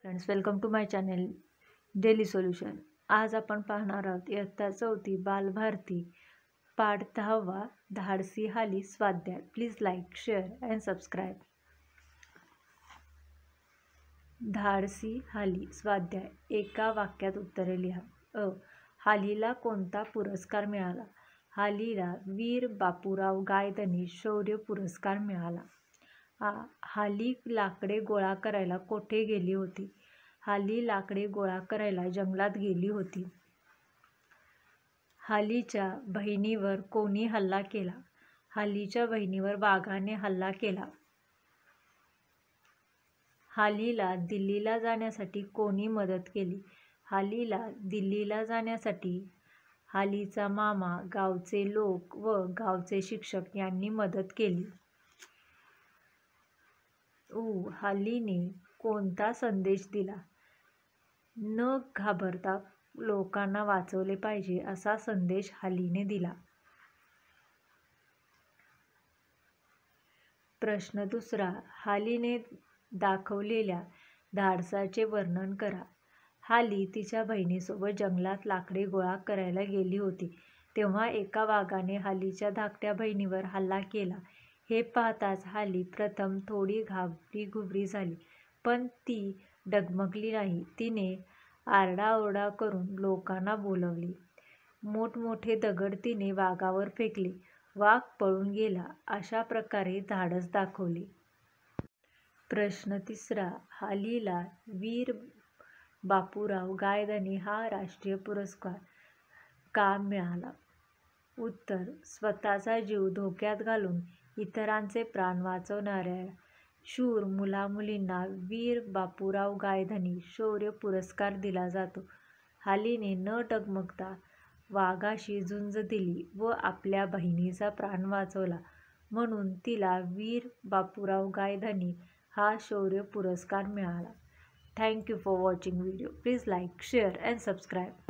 Friends, welcome to my channel daily solution. आज आपण पाहणार आहोत इयत्ता 4 बालभारती पाठ 10 धाडसी हाली स्वाध्याय. Please like, share and subscribe. धाडसी हाली स्वाध्याय. एका वाक्यात उत्तरे लिहा. हालीला कोणता पुरस्कार मिळाला? हालीला वीर बापूराव गायधनी शौर्य पुरस्कार मिळाला. हाली लाकडे गोळा करायला कोठे गेली होती? हाली लाकडे गोळा करायला जंगलात गेली होती. हालीच्या बहिणीवर कोणी हल्ला केला? हालीच्या बहिणीवर वाघाने हल्ला केला. हालीला दिल्लीला जाण्यासाठी कोणी मदत केली? हालीला दिल्लीला जाण्यासाठी हालीचा मामा, गावचे लोक व गावचे शिक्षक यांनी मदत केली. हालीने कोणता संदेश दिला? न घाबरता लोकांना वाचवले पाहिजे असा संदेश हालीने दिला. प्रश्न दुसरा. हालीने दाखवलेल्या धाडसाचे वर्णन करा. हाली तिच्या बहिणीसोबत जंगलात लाकडे गोळा करायला गेली होती तेव्हा एका वाघाने हालीच्या धाकट्या बहिणीवर हल्ला केला. हे पाहताच हाली प्रथम थोडी घाबरीघुबरी झाली, पण ती डगमगली नाही. तिने आरडाओरडा करून लोकांना बोलवले. मोठमोठे दगड तिने वाघावर फेकले. वाघ पळून गेला. अशा प्रकारे धाडस दाखवले. प्रश्न तिसरा. हालीला वीर बापूराव गायधनी हा राष्ट्रीय पुरस्कार का मिळाला? उत्तर. स्वतःचा जीव धोक्यात घालून इतरांचे प्राण वाचवणाऱ्या शूर मुलामुलींना वीर बापूराव गायधनी शौर्य पुरस्कार दिला जातो. हालीने न डगमगता वाघाशी झुंज दिली व आपल्या बहिणीचा प्राण वाचवला म्हणून तिला वीर बापूराव गायधनी हा शौर्य पुरस्कार मिळाला. Thank you for watching video. Please like, share and subscribe.